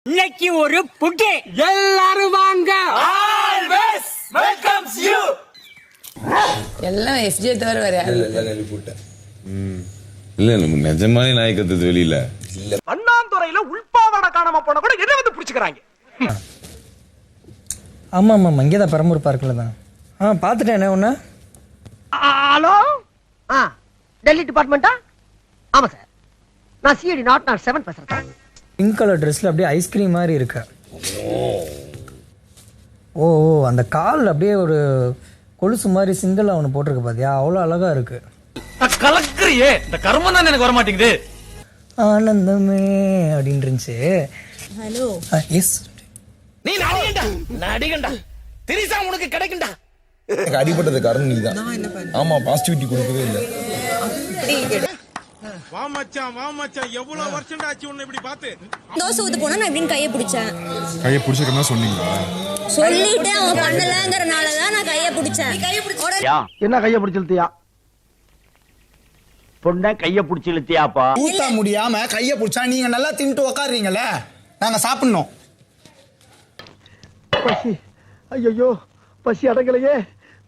இன்னைக்கு ஒரு புட்டி எல்லாரும் வாங்க. Always welcomes you. எல்லாம் எஃப்ஜே தவிர வேற யாரும் இல்ல நம்ம நிஜமாவே நாயக்கத்து வெளியில அண்ணாந்துறையில உள்பாவாடை காணாம போன கூட என்ன வந்து பிடிச்சுக்கிறாங்க. ஆமாம் ஆமாம் இங்கேதான் பெரம்பூர் பார்க்கில் தான். பார்த்துட்டேன். என்ன ஒன்று? ஹலோ, டெல்லி டிபார்ட்மெண்டா? ஆமா சார், நான் சிஐடி நாட் 7 பேசுறேன் சார். பிங்க் கலர் ட்ரெஸ்ல அப்படியே ஐஸ்கிரீம் மாதிரி இருக்கு. ஓ அந்த கால் அப்படியே ஒரு கொலுசு மாதிரி சிங்கிள் அவனு போட்டிருக்கு பாத்தியா, அவ்வளோ அழகா இருக்கு. கலக்குறியே, இந்த கர்மம் தான் எனக்கு வர மாட்டேங்குது. ஆனந்தமே அப்படின்னு இருந்துச்சு. ஹலோ எஸ், நீ நடிகண்டா திரிசா உனக்கு கிடைக்கும்டா. எனக்கு அடிபட்டது காரணம் நீதான். ஆமா, பாசிட்டிவிட்டி கொடுக்கவே இல்லை. வா மச்சான் எவ்வளவு வருஷம் ஆச்சு உன்னை இப்படி பாத்து. தோசை ஊத்து போனா நான் இப்படின்னு கையை பிடிச்சேன். கையை பிடிச்சிருக்கா சொன்னீங்களா? சொல்லிட்டு அவன் பண்ணலங்கறனாலதான் நான் கையை பிடிச்சேன். என்ன கைய பிடிச்சிருத்தியா? பொண்ண கைய பிடிச்சிருத்தியாப்பா? ஊத்த முடியாம கைய பிடிச்சா நீங்க நல்லா தின்ட்டு உக்காடுறீங்கல்ல, நாங்க சாப்பிடணும். பசி, ஐயோ பசி அடங்கலையே,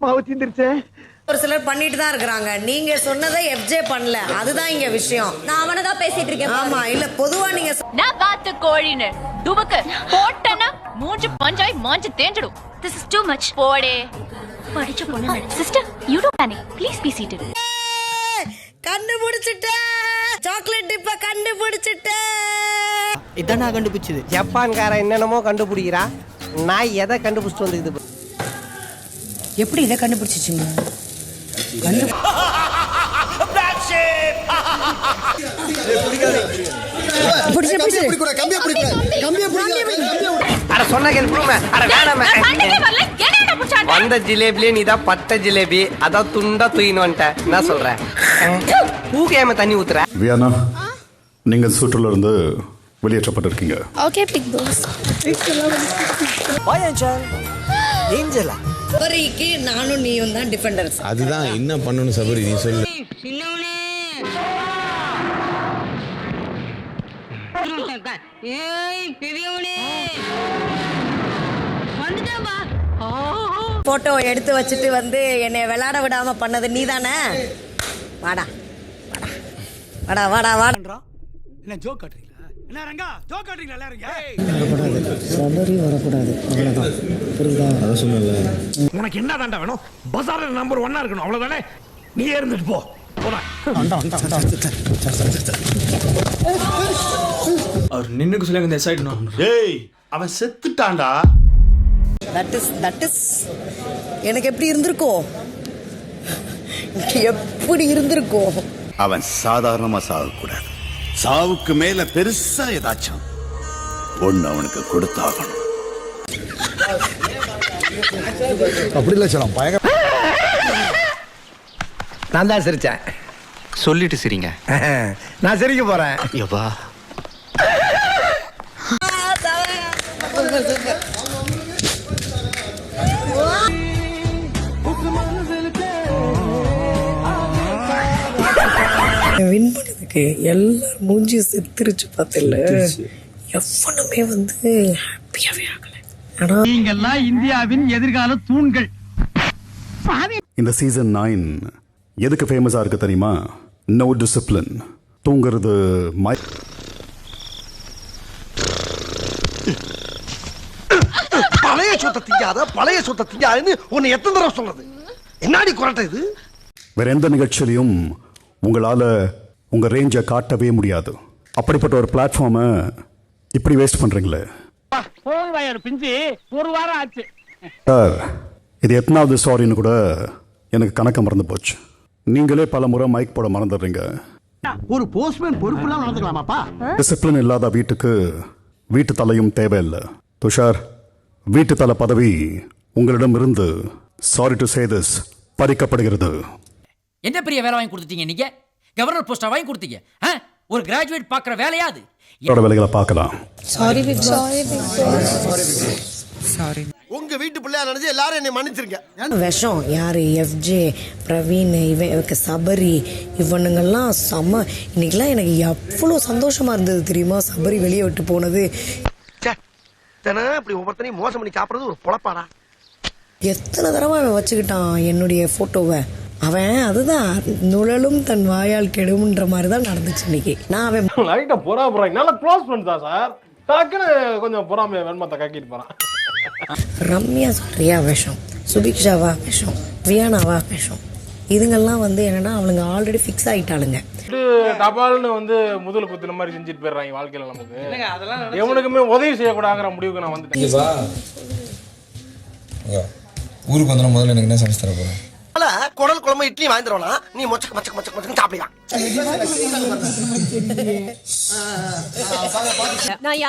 மாவு தீந்துருச்சே. ஒரு சிலர் பண்ணிட்டு தான் இருக்கிறாங்க. நீங்க சொன்னதை எஃப்ஜே பண்ணல, அதுதான் இங்க விஷயம். நான் அவனை தான் பேசிட்டு இருக்கேன். ஆமா, இல்ல பொதுவா நீங்க நான் பார்த்து கோழின்னு துபக்கு போட்டனா மூஞ்சி பஞ்சாய் மாஞ்சு தேஞ்சிடும். This is too much. போடே படிச்ச பொண்ணு. Sister you don't panic please be seated. கண்டுபிடிச்சிட்டேன், சாக்லேட் டிப்ப கண்டுபிடிச்சிட்டேன். இதான் நான் கண்டுபிடிச்சது. ஜப்பான்காரன் என்னென்னமோ கண்டுபிடிக்கிறா, நான் எதை கண்டுபிடிச்சிட்டு வந்துக்குது? எப்படி இதை கண்டுபிடிச்சிச்சிங்க? அட சொன்ன கேள்வி. அட வேணாமே. வந்த ஜிலேபிலே நீ தான் பட்ட ஜிலேபி, அதான் துண்டா தூயின்னு வந்துட்ட. என்ன சொல்ற? பூகையாம தண்ணி ஊத்துற. வியானா, நீங்க சுற்றுல இருந்து வெளியேற்றப்பட்டிருக்கீங்க. Okay, big boss. ஏஞ்சலா சபரிக்கு நானும் நீயும் தான் டிஃபெண்டர்ஸ். அதுதான் என்ன பண்ணணும் சபரி, நீ சொல்லு. போட்டோ எடுத்து வச்சுட்டு வந்து என்னை விளையாட விடாம பண்ணது நீ தானே? வாடா வாடா வாடா வாடா. என்ன ஜோக் காட்றீங்களா? என்ன ரங்கா ஜோக் காட்றீங்களா எல்லாரும்? சபரி வரக்கூடாது, அவ்வளோதான். புரியுதா? அதை சொன்னல. உனக்கு என்ன தாண்டா வேணும்? பஜார்ல நம்பர் 1 இருக்கணும், அவ்வளவுதானே? நீ இருந்துட்டு போ. போடா. அவர் நின்னுக்கு சொல்லி அந்த சைடு நோ. டேய், அவன் செத்துட்டான்டா. தட் இஸ் எனக்கு எப்படி இருந்திருக்கும்? எப்படி இருந்திருக்கும்? அவன் சாதாரணமா சாகக்கூடாது. சாவுக்கு மேல பெருசா ஏதாச்சும் ஒண்ணு அவனுக்கு கொடுத்தாகணும். அப்படி இல்ல சலம் பயங்கர. நான் தான் சிரிச்சேன். சொல்லிட்டு சிரிங்க. நான் சிரிக்க போறேன். யப்பா. வின் பண்ணதுக்கு எல்லாரும் மூஞ்சி செத்துருச்சு பார்த்தில்ல. எவனுமே வந்து ஹாப்பியாவே ஆகல. ஆனா நீங்கெல்லாம் இந்தியாவின் எதிர்கால தூண்கள். இந்த சீசன் 9 எதுக்கு ஃபேமஸா இருக்கு தெரியுமா? No discipline. தூங்குறது பழைய சொத்தை திங்காதுன்னு உன்னை எத்தனை தடவை சொல்றது? என்னடி குரட்டை இது? வேற எந்த நிகழ்ச்சியிலையும் உங்களால உங்க ரேஞ்சை காட்டவே முடியாது. அப்படிப்பட்ட ஒரு பிளாட்ஃபார்மை இப்படி வேஸ்ட் பண்றீங்களே பிஞ்சு ஒரு வாரம் ஆச்சு சார். இது எத்தனாவது சாரின்னு கூட எனக்கு கணக்க மறந்து போச்சு. நீங்களே பல முறை மைக் போட மறந்துடுறீங்க. ஒரு போஸ்ட்மேன் பொறுப்புலாம் நடந்துக்கலாமாப்பா? டிசிப்ளின் இல்லாத வீட்டுக்கு வீட்டு தலையும் தேவையில்லை. துஷார், வீட்டு தலை பதவி உங்களிடம் இருந்து சாரி டு சே திஸ் பறிக்கப்படுகிறது. என்ன பெரிய வேலை வாங்கி கொடுத்துட்டீங்க நீங்க? கவர்னர் போஸ்டா வாங்கி கொடுத்தீங்க. ஒரு கிராஜுவேட் பாக்குற வேலையா அது? வேலைகளை பார்க்கலாம். Sorry big sorry. உங்க வீட்டு பிள்ளையா நினைச்சு எல்லாரும் என்னை மன்னிச்சிருங்க. விஷம் யாரு? எஃப்ஜே, பிரவீன், இவனுக்கு சபரி, இவனுங்கெல்லாம் செம்ம. இன்னைக்கெல்லாம் எனக்கு எவ்வளோ சந்தோஷமா இருந்தது தெரியுமா? சபரி வெளியே விட்டு போனது. தினம் இப்படி ஒவ்வொருத்தனையும் மோசம் பண்ணி சாப்பிடுறது ஒரு பொழப்பாடா. எத்தனை தடவை அவன் வச்சுக்கிட்டான் என்னுடைய போட்டோவை. அவன் அதுதான் நுழலும் தன் வாயால் கெடும்ன்ற மாதிரி தான் நடந்துச்சு இன்னைக்கு. நான் அவன் லைட்டா போறாங்க நல்லா க்ளோஸ் ஃப்ரெண்ட்ஸ் தான் சார். டக்குன்னு கொஞ்சம் பொறாமைய வெண்மத்தை கக்கிட்டு போறான். ரம்யா ரியா வேஷம், சுபிக்ஷாவா வேஷம், வியானாவா வேஷம், இதுங்கெல்லாம் வந்து என்னன்னா அவளுங்க ஆல்ரெடி ஃபிக்ஸ் ஆயிட்டாளுங்க. டபால்னு வந்து முதல்ல குத்துன மாதிரி செஞ்சுட்டு போயிடுறாங்க வாழ்க்கையில. நமக்கு எவனுக்குமே உதவி செய்யக்கூடாதுங்கிற முடிவுக்கு நான் வந்துட்டேன். ஊருக்கு வந்தா முதல்ல எனக்கு என்ன சமைச்சு தர போறேன்? குடல் குழம்பு இட்லி வாங்கிடுவானா, நீ மொச்சக்கு மொச்சக்கு மொச்சக்கு மொச்சக்கு சாப்பிடலாம். நான்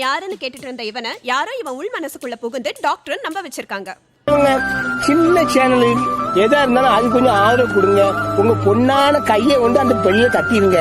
யாருன்னு கேட்டுட்டு இருந்த இவனை யாரோ இவன் உள் மனசுக்குள்ள புகுந்து டாக்டர் நம்ப வச்சிருக்காங்க. சின்ன சேனல் எதா இருந்தாலும் அது கொஞ்சம் ஆதரவு கொடுங்க. உங்க பொண்ணான கையை வந்து அந்த பெண்ணில தட்டிடுங்க.